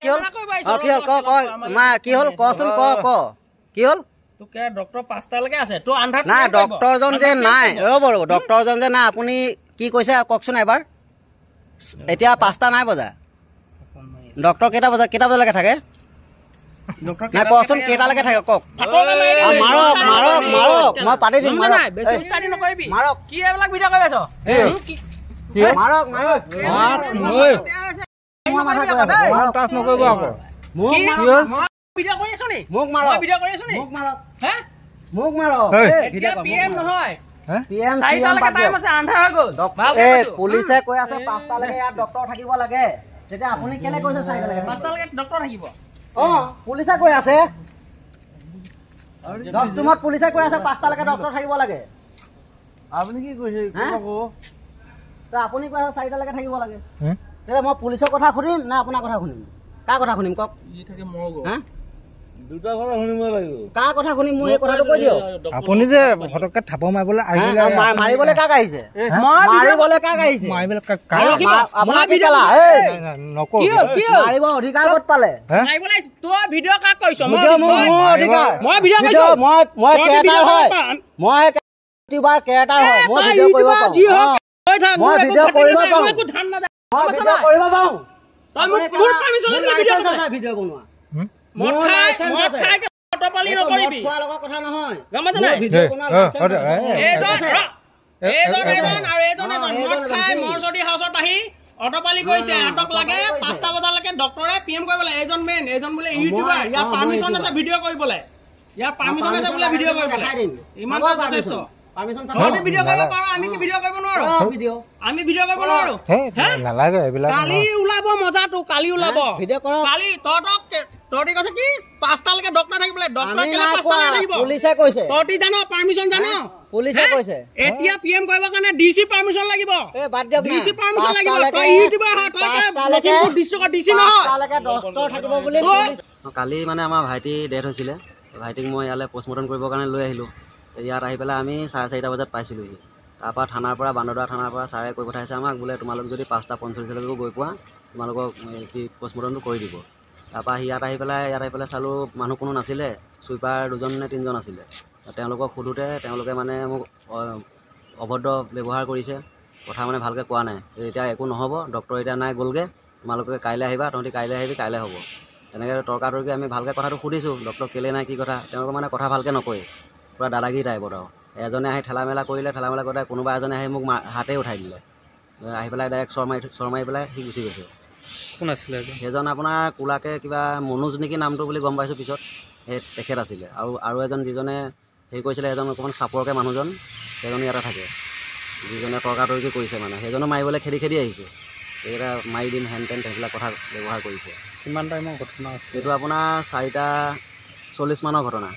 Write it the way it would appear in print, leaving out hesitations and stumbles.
কি হ'ল কি হ'ল ক মা কি হ'ল কচোন ক কি হ'ল তোকে ডক্টৰ 5টালৈকে আছে তো আন্ধাৰ নাই ডক্টৰজন যে নাই ৰ'ব ডক্টৰজন যে নাই আপুনি কি কৈছে কওকচোন এবাৰ এতিয়া 5টা নাই বজা ডক্টৰ কেইটা বজালৈকে থাকে নাই কচোন কেইটালৈকে থাকে কওক মাৰক মাৰক মাৰক মই পাতি দিম মাৰক বেছি উস্তাদি নকৰিবি মাৰক কি এইবিলাক ভিডিঅ' কৰি আছ মাৰক মাৰক মই মাথা টাচ নকৰিব আকৌ মোক ভিডিঅ' কৰি আছো নি মোক মাৰক ভিডিঅ' কৰি আছো নি মোক মাৰক হে মোক মাৰক এতিয়া পিএম নহয় পিএম 4টালৈকে টাইম আছে আন্ধাৰ হৈ গ'ল এই পুলিচে কৈ আছে 5টালৈকে ইয়াত ডক্টৰ থাকিব লাগে তেতিয়া আপুনি কেলে কৈছে 4টালৈকে 5টালৈকে ডক্টৰ থাকিব পুলিচে কৈ আছে 10 টোমত পুলিচে কৈ আছে 5টালৈকে ডক্টৰ থাকিব লাগে আপুনি কি কৈছে তো আপুনি কৈ আছে 4টালৈকে থাকিব লাগে তেতিয়া মই পুলিচৰ কথা শুনিম না আপোনাৰ কথা শুনিম কাৰ কথা শুনিম কওক ই থাকে মৰগ হা দুটা কথা শুনিব লাগিব কাৰ কথা শুনিম মই এই কথাটো কৈ দিও আপুনি যে ফটককে থাপ মাৰিবলৈ আহিলে মাৰিবলৈ কাক আহিছে মাৰিবলৈ কাক আহিছে মাৰিবলৈ আপোনাৰ কি কালা নকওঁ মাৰিব অধিকাৰ ক'ত পালে মাৰিবলৈ তই ভিডিঅ' কাক কৈছ মোৰ অধিকাৰ মই ভিডিঅ' কৈছো মই কেৰেটাৰ হয় মই ইউটিউবাৰ কেৰেটাৰ হয় মই ভিডিঅ' কৰিব পাৰোঁ মই ভিডিঅ' কৰিব পাৰোঁ একো ধান না মই ভিডিঅ' কৰিব পাৰোঁ তই মোক মোৰ পাৰমিশন লৈ ভিডিঅ' আছে ভিডিঅ' বনোৱা মদ খাই অটপালি নকৰিবি খোৱা লগা কথা নহয় গম পাইছ নাই ভিডিঅ' বনোৱা এইজন আৰু এইজন মদ খাই মৰচদি হাউচত আহি অটপালি কৰিছে আটক লাগে 5টা বজালৈকে ডক্টৰে পিএম কৰিব লাগে এইজন বোলে ইউটিউবাৰ ইয়াৰ পাৰমিশন আছে ভিডিঅ' কৰিবলৈ ইয়াৰ পাৰমিশন আছে বোলে ভিডিঅ' কৰিবলৈ ইমান যথেষ্ট পাৰমিশন তহঁতে ভিডিঅ' কৰিব পাৰ আমি কি ভিডিঅ' কৰিব নোৱাৰো আমি ভিডিঅ' কৰিব নোৱাৰো নালাগে এইবিলাক কালি ওলাব মজাটো কালি ওলাব ভিডিঅ' কৰক কালি তহঁতি কৈছে কি 5টালৈকে ডক্টৰ থাকিবলৈ ডক্টৰ কেলে 5টালৈকে থাকিব পুলিচে কৈছে তহঁতি জানো পাৰমিশন জানো পুলিচে কৈছে এতিয়া পিএম কৰিবৰ কাৰণে ডিসি পাৰমিশন লাগিব এ বাদ দিয়ক ডিসি পাৰমিশন লাগিব তই ইউটিউবাৰ হয় তই লখিমপুৰ ডিস্ট্ৰিক্টৰ ডিসি নহয় তালৈকে ডক্টৰ থাকিব বুলি কালি মানে আমাৰ ভাইটি ডেথ হৈছিলে ভাইটিক মই ইয়ালৈ পষ্টমৰ্টম কৰিবৰ কাৰণে লৈ আহিলোঁ ইয়াত আহি পেলাই আমি 4:30 বজাত পাইছিলোঁহি তাৰপৰা থানাৰ পৰা বান্দৰদৰা থানাৰ পৰা ছাৰে কৈ পঠাইছে আমাক বোলে তোমালোক যদি 5:45 গৈ পোৱা তোমালোকক পষ্টমৰ্টমটো কৰি দিব তাৰপৰা ইয়াত আহি পেলাই চালোঁ মানুহ কোনো নাছিলে চুইপাৰ 2জন নে 3জন আছিলে তেওঁলোকক সোধোতে তেওঁলোকে মানে মোক অভদ্ৰ ব্যৱহাৰ কৰিছে কথা মানে ভালকৈ কোৱা নাই এতিয়া একো নহ'ব ডক্টৰ এতিয়া নাই গ'লগৈ তোমালোকে কাইলৈ আহিবা তহঁতি কাইলৈ আহিবি কাইলৈ হ'ব এনেকৈ তৰ্কাতৰ্কি আমি ভালকৈ কথাটো সুধিছোঁ ডক্টৰ কেলৈ নাই কি কথা তেওঁলোকে মানে কথা ভালকৈ নকয় পুৰা দাদাগিৰি টাইপত আৰু এজনে আহি ঠেলা মেলা কৰোঁতে কোনোবা এজনে আহি মোক হাতে উঠাই দিলে আহি পেলাই ডাইৰেক্ট চৰ মাৰি পেলাই সি গুচি গৈছে কোন আছিলে সেইজন আপোনাৰ কোলাকে কিবা মনোজ নেকি নামটো বুলি গম পাইছোঁ পিছত সেই তেখেত আছিলে আৰু এজন যিজনে হেৰি কৰিছিলে এজন অকণমান চাপৰকৈ মানুহজন সেইজন ইয়াতে থাকে যিজনে তৰ্কাতৰ্কি কৰিছে মানে সেইজনো মাৰিবলৈ খেদি আহিছে এইকেইটা মাৰি দিম হেন টেন সেইবিলাক কথা ব্যৱহাৰ কৰিছে কিমান টাইমৰ ঘটনা আছে এইটো আপোনাৰ 4:40 মানৰ ঘটনা